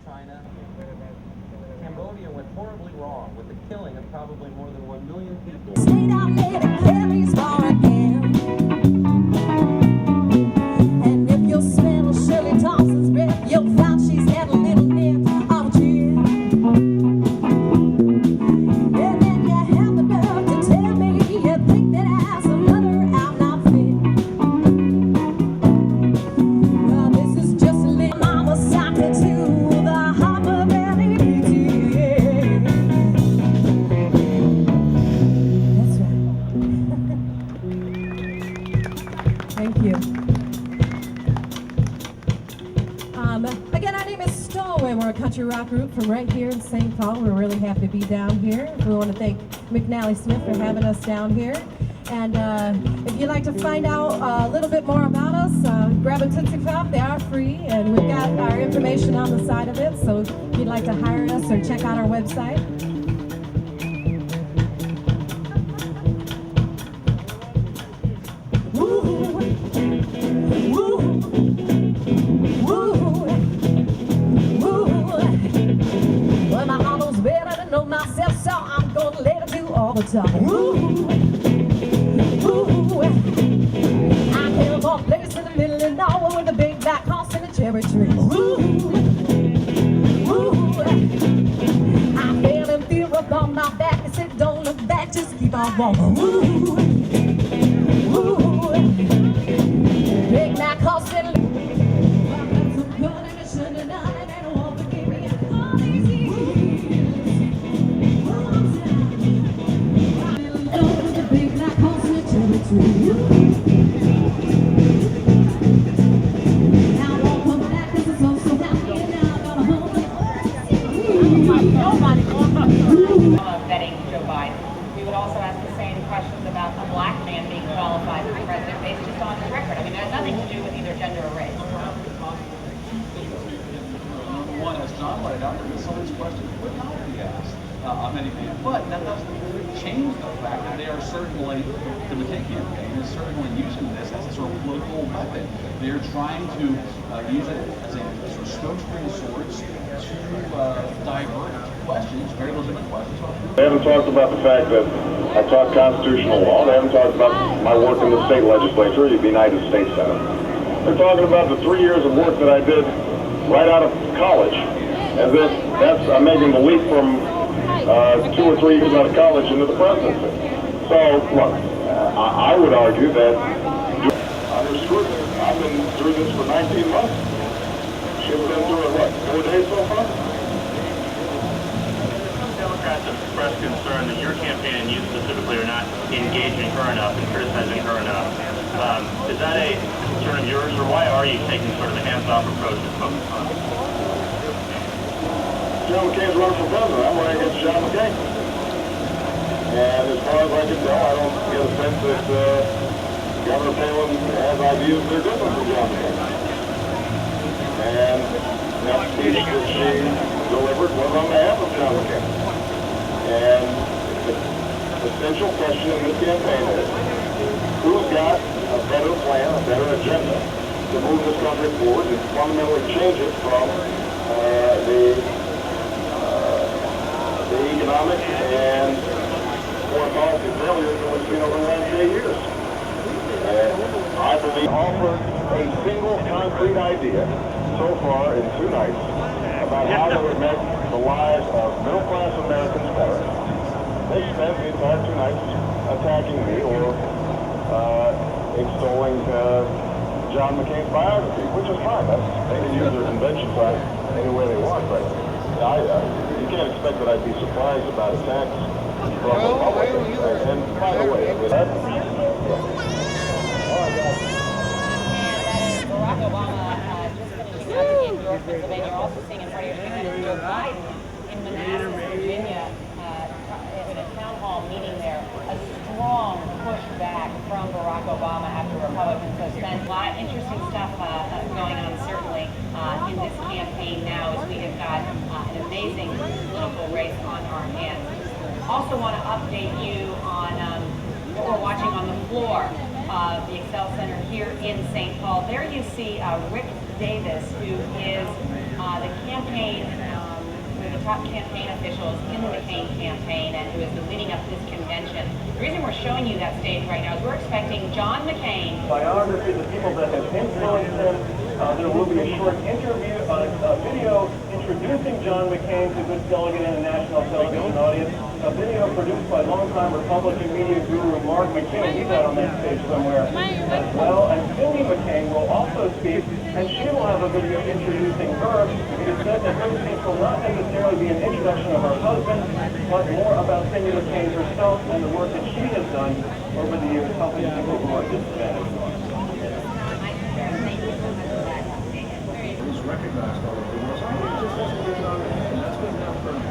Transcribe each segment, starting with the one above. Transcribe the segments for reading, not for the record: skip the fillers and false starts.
China. Cambodia went horribly wrong with the killing of probably more than 1 million people. Stayed out late at Kelly's bar again. And if you smell Shirley Thompson's breath, you'll find she's had a little nip of gin. And then you have the nerve to tell me you think that as a mother I'm not fit. Well, this is just a little mama socket to the Hopper Valley PTA. That's right. Thank you. Again, our name is Stowaway. We're a country rock group from right here in St. Paul. We're really happy to be down here. We want to thank McNally Smith for having us down here. And if you'd like to find out a little bit more about us, grab a Tootsie Pop. They are free, and we've got our information on the side of it. So if you'd like to hire us or check out our website. Well, my hollow's better to know myself, so I'm gonna let it do all the time. I came from a place in the middle of nowhere with a big black house and a cherry tree. I fell and feel up on my back and said, don't look back, just keep on walking. Big black house and vetting Joe Biden. We would also ask the same questions about a black man being qualified for president based just on his record. I mean, it has nothing to do with either gender or race. One, as John pointed out, some of these questions would not be asked on many people, but that doesn't change the fact that they are certainly, the McCain campaign is certainly using this as a sort of political weapon. They're trying to use it as a sort of smokescreen of sorts to divert questions, very legitimate questions. They haven't talked about the fact that I taught constitutional law. They haven't talked about my work in the state legislature, the United States Senate. They're talking about the 3 years of work that I did right out of college, as if I'm making the leap from 2 or 3 years out of college into the presidency. So, look, I would argue that under scrutiny, I've been through this for 19 months. She's been through it, what, 4 days so far? Some Democrats have expressed concern that your campaign and you specifically are not engaging her enough and criticizing her enough. Is that a concern of yours, or why are you taking sort of a hands-off approach to focus on it? John McCain's running for president. I'm running against John McCain. And as far as I can tell, I don't get a sense that Governor Palin has ideas that are different from John McCain. And that speech that she delivered was on behalf of John McCain. And the essential question in this campaign is, who's got a better plan, a better agenda to move this country forward and fundamentally change it from the economic and foreign policy failures that we've seen over the last 8 years. And I believe offered a single concrete idea so far in 2 nights about how they would make the lives of middle-class Americans better. They spent the entire 2 nights attacking me or extolling John McCain's biography, which is fine. They can use their convention site any way they want, but you can't expect that I'd be surprised about attacks from the public. And by the way, with that, Barack Obama just finishing up in York, Pennsylvania. You're also seeing in front of your screen that Joe Biden in Manassas, Virginia, in a town hall meeting there, a strong pushback from Barack Obama after Republicans have spent a lot of interesting stuff going on, certainly, in this campaign now, as we have got an amazing political race on our hands. Also want to update you on what we're watching on the floor of the Excel Center here in St. Paul. There you see Rick Davis, who is the campaign top campaign officials in the McCain campaign and who is the leading up to this convention. The reason we're showing you that stage right now is we're expecting John McCain. Biography of the people that have influenced him. There will be a short interview, a video introducing John McCain to this delegate and a national television audience. A video produced by longtime Republican media guru Mark McCain. He's out on that stage somewhere as well. And Cindy McCain will also speak, and she will have a video introducing her. It is said that her speech will not necessarily be an introduction of her husband, but more about Cindy McCain herself and the work that she has done over the years helping people who are disadvantaged. He's recognized all over the world. So it just doesn't get on it. And that's good enough for me.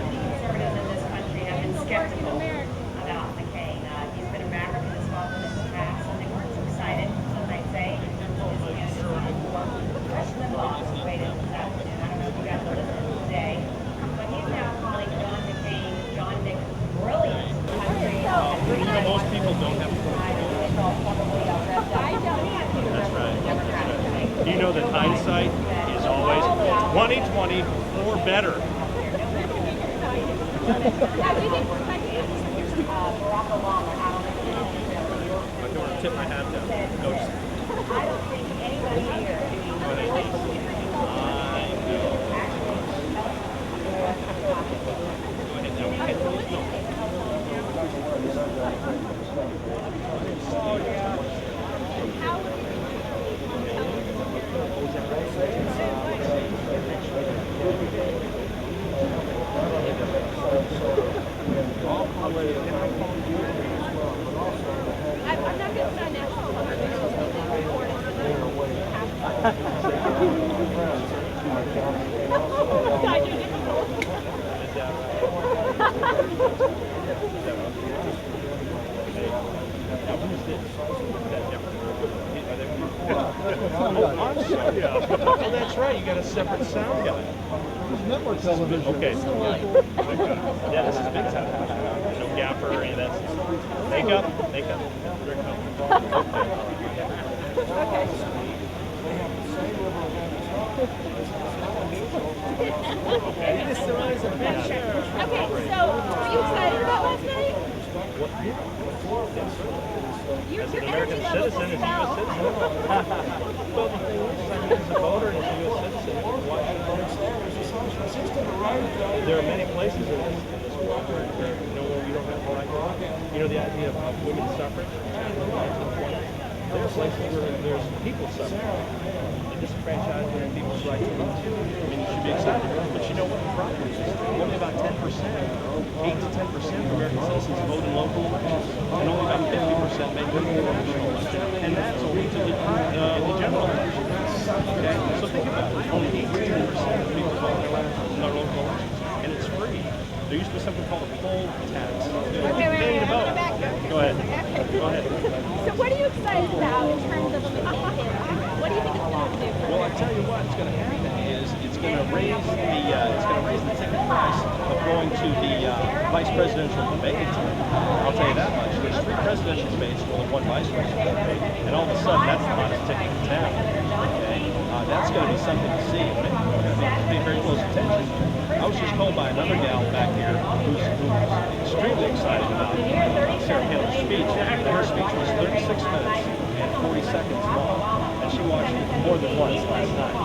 Conservatives in this country have been skeptical about McCain. He's been a maverick in his involvement in the past, and they weren't so excited, some might say, until his candidacy for President Obama waited this afternoon. I don't know if you guys are listening today, but he's now calling John McCain, John Dick, brilliant. Most people don't have That's right. You know that hindsight is always 20/20 or better. Barack Obama out on the I'm going to tip my hat down. Coach. I don't think anybody here I'm not going to sign Oh, that's right. You got a separate sound guy. Network television. Okay. Yeah, this is big time. No gaffer or any of that. Makeup. Okay, so were you excited about last night? Your As an energy American level citizen, as a just U.S. fell. citizen. Well, the thing is, I mean, as a voter and as a U.S. citizen, why there are many places in this world where you don't have the right to vote. You know, the idea of women's suffrage. There are places where there's people suffering. The disenfranchisement and people's right to vote. I mean, you should be excited. But you know what the problem is? Only about 10%, 8 to 10% of American citizens vote in local elections. And only about 50% make them in the national election. And that's only to the general election. Okay? So think about it. Only 8 to 10% of people vote in our local elections. And it's free. There used to be something called a poll tax. Wait, Go ahead. Go ahead. So what are you excited about in terms of a McCain campaign? What do you think it's going to do? Well, I tell you what, what's going to happen is it's going to raise the ticket price of going to the vice presidential debate. I'll tell you that much. There's 3 presidential debates, only 1 vice presidential debate, and all of a sudden that's the hottest ticket in town. Okay, that's going to be something to see. But it's going to pay very close attention. I was just told by another gal back here who's extremely excited about Sarah Palin's speech. And her speech was 36 minutes and 40 seconds long, and she watched it more than once last night.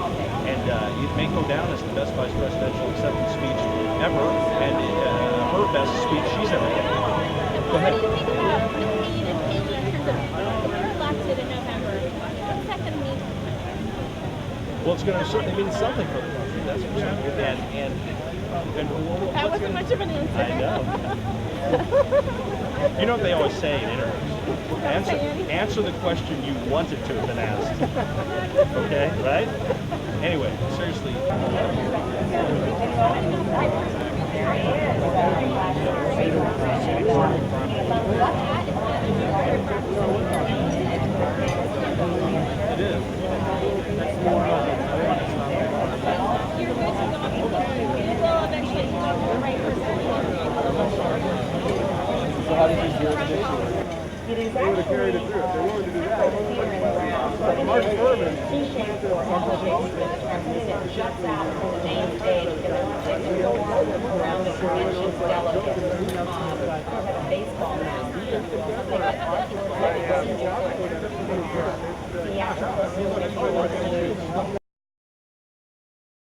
And it may go down as the best vice presidential acceptance speech ever, and her best speech she's ever given. Go ahead. What do you think about McCain and Haley in terms of if you're elected in November? What's that going to mean? Well, it's going to certainly mean something for the country, that's for sure. And That wasn't much of an answer. I know. You know what they always say in interviews? Answer the question you wanted to have been asked. Okay, right? Anyway, seriously. It is. So how did you hear it this year? They would have carried it through. If they're willing to do that. Mark Durbin, around the convention's delegates. Have a baseball mound. They got theatrical movement